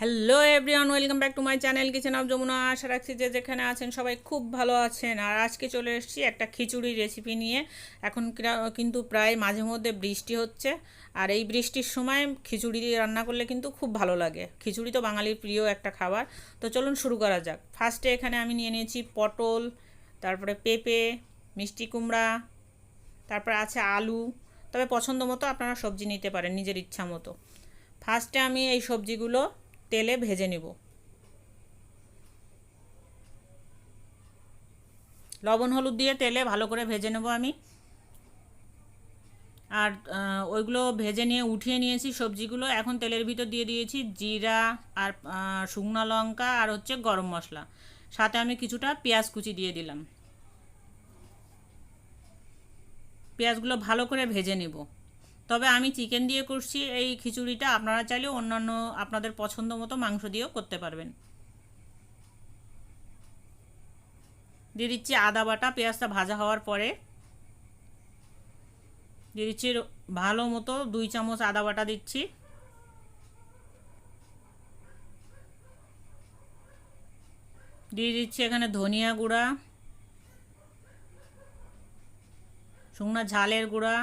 Hello everyone, welcome back to my channel kitchen of Jamuna. আশা রাখছি যে যেখানে আছেন সবাই খুব ভালো আছেন। আর আজকে চলে এসেছি একটা খিচুড়ি রেসিপি নিয়ে। এখন কিন্তু প্রায় মাঝে মধ্যে বৃষ্টি হচ্ছে, আর এই বৃষ্টির সময় খিচুড়ি দিয়ে রান্না করলে কিন্তু খুব ভালো লাগে। খিচুড়ি তো বাঙালির প্রিয় একটা খাবার। তো চলুন শুরু করা যাক। ফার্স্টে এখানে আমি নিয়ে নিয়েছি পটল, তারপরে পেঁপে, মিষ্টি কুমড়া, তারপর আছে আলু। তবে পছন্দ মতো আপনারা সবজি নিতে পারেন নিজের ইচ্ছা মতো। ফার্স্টে আমি এই সবজিগুলো তেলে ভেজে নিব। লবণ হলুদ দিয়ে তেলে ভালো করে ভেজে নেব আমি। আর ওইগুলো ভেজে নিয়ে উঠিয়ে নিয়েছি সবজিগুলো। এখন তেলের ভিতর দিয়ে দিয়েছি জিরা আর শুকনো লঙ্কা আর হচ্ছে গরম মশলা। সাথে আমি কিছুটা পেঁয়াজ কুচি দিয়ে দিলাম। পেঁয়াজগুলো ভালো করে ভেজে নেব। তবে আমি চিকেন দিয়ে করছি এই খিচুড়িটা, আপনারা চাইলে অন্যান্য আপনাদের পছন্দ মতো মাংস দিয়েও করতে পারবেন। দিয়ে দিচ্ছি আদা বাটা। পেঁয়াজটা ভাজা হওয়ার পরে দিয়ে দিচ্ছি ভালো মতো 2 চামচ আদা বাটা দিচ্ছি। দিয়ে দিচ্ছি এখানে ধনিয়া গুঁড়া, শুকনো ঝালের গুঁড়া।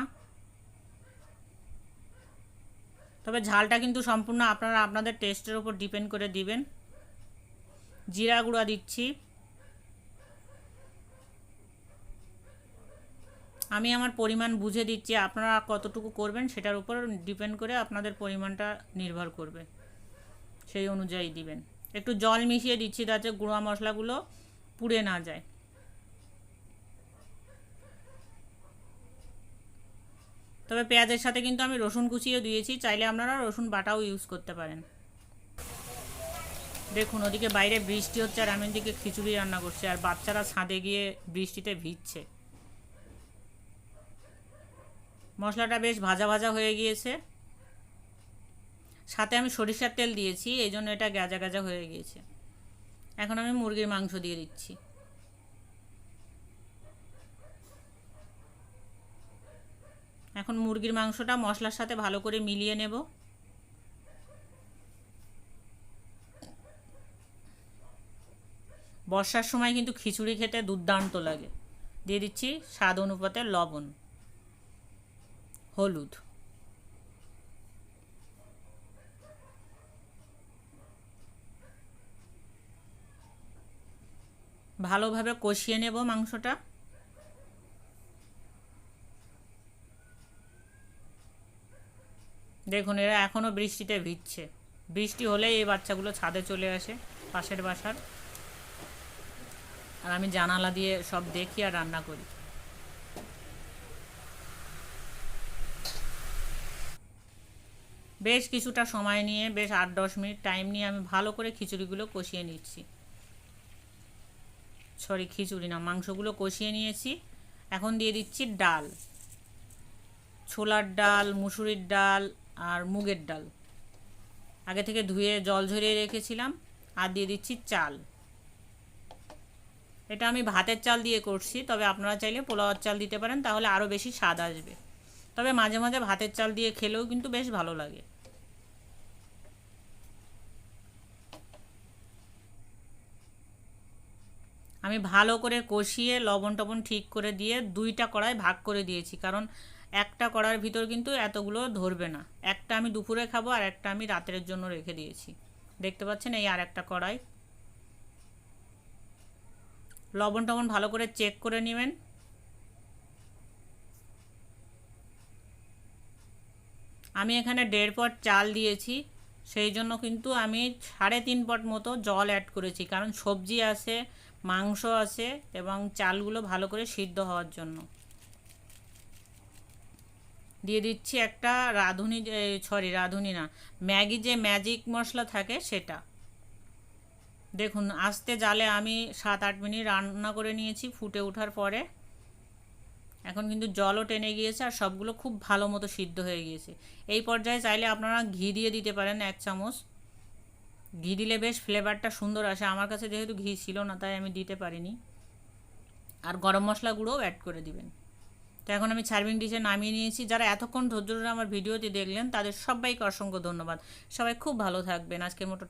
তবে ঝালটা কিন্তু সম্পূর্ণ আপনারা আপনাদের টেস্টের উপর ডিপেন্ড করে দিবেন। জিরা গুঁড়া দিচ্ছি। আমি আমার পরিমাণ বুঝে দিচ্ছি, আপনারা কতটুকু করবেন সেটার উপর ডিপেন্ড করে আপনাদের পরিমাণটা নির্ভর করবে, সেই অনুযায়ী দিবেন। একটু জল মিশিয়ে দিচ্ছি যাতে গুঁড়া মশলাগুলো পুড়ে না যায়। তবে পেঁয়াজের সাথে কিন্তু আমি রসুন কুচিও দিয়েছি, চাইলে আপনারা রসুন বাটাও ইউজ করতে পারেন। দেখুন ওদিকে বাইরে বৃষ্টি হচ্ছে আর আমি এদিকে খিচুড়ি রান্না করছি, আর বাচ্চারা ছাদে গিয়ে বৃষ্টিতে ভিজছে। মশলাটা বেশ ভাজা ভাজা হয়ে গিয়েছে। সাথে আমি সরিষার তেল দিয়েছি, এই জন্য এটা গাজা গাজা হয়ে গিয়েছে। এখন আমি মুরগির মাংস দিয়ে দিচ্ছি। এখন মুরগির মাংসটা মশলার সাথে ভালো করে মিলিয়ে নেব। বর্ষার সময় কিন্তু খিচুড়ি খেতে দুর্দান্ত লাগে। দিয়ে দিচ্ছি স্বাদ অনুপাতে লবণ, হলুদ। ভালোভাবে কষিয়ে নেব মাংসটা। দেখুন এরা এখনও বৃষ্টিতে ভিজছে। বৃষ্টি হলেই এই বাচ্চাগুলো ছাদে চলে আসে পাশের বাসার, আর আমি জানালা দিয়ে সব দেখি আর রান্না করি। বেশ কিছুটা সময় নিয়ে, বেশ 8-10 মিনিট টাইম নিয়ে আমি ভালো করে খিচুড়িগুলো কষিয়ে নিচ্ছি। খিচুড়ি না, মাংসগুলো কষিয়ে নিয়েছি। এখন দিয়ে দিচ্ছি ডাল, ছোলার ডাল, মুসুরির ডাল আর মুগের ডাল। আগে থেকে ধুয়ে জল ঝরিয়ে রেখেছিলাম। আর দিয়ে দিচ্ছি চাল। এটা আমি ভাতের চাল দিয়ে করছি, তবে আপনারা চাইলে পোলাওয়ার চাল দিতে পারেন, তাহলে আরও বেশি স্বাদ আসবে। তবে মাঝে মাঝে ভাতের চাল দিয়ে খেলেও কিন্তু বেশ ভালো লাগে। আমি ভালো করে কষিয়ে লবণ টবণ ঠিক করে দিয়ে 2টা কড়াই ভাগ করে দিয়েছি, কারণ একটা কড়ার ভিতর কিন্তু এতগুলো ধরবে না। একটা আমি দুপুরে খাবো আর একটা আমি রাতের জন্য রেখে দিয়েছি। দেখতে পাচ্ছেন এই আর একটা কড়াই। লবণ টবণ ভালো করে চেক করে নেবেন। আমি এখানে 1.5 পট চাল দিয়েছি, সেই জন্য কিন্তু আমি 3.5 পট মতো জল অ্যাড করেছি, কারণ সবজি আছে, মাংস আছে, এবং চালগুলো ভালো করে সিদ্ধ হওয়ার জন্য। দিয়ে দিচ্ছি একটা রাঁধুনি না, ম্যাগি যে ম্যাজিক মশলা থাকে সেটা। দেখুন আস্তে জালে আমি 7-8 মিনিট রান্না করে নিয়েছি ফুটে ওঠার পরে। এখন কিন্তু জলও টেনে গিয়েছে আর সবগুলো খুব ভালো মতো সিদ্ধ হয়ে গিয়েছে। এই পর্যায়ে চাইলে আপনারা ঘি দিয়ে দিতে পারেন 1 চামচ। ঘি দিলে বেশ ফ্লেভারটা সুন্দর আসে। আমার কাছে যেহেতু ঘি ছিল না তাই আমি দিতে পারিনি। আর গরম মশলা গুঁড়োও অ্যাড করে দিবেন। তো এখন আমি সার্ভিং ডিশে নামিয়ে নিয়েছি। যারা এতক্ষণ ধৈর্য ধরে আমার ভিডিওটি দেখলেন তাদের সবাইকে অসংখ্য ধন্যবাদ। সবাই খুব ভালো থাকবেন। আজকের মতো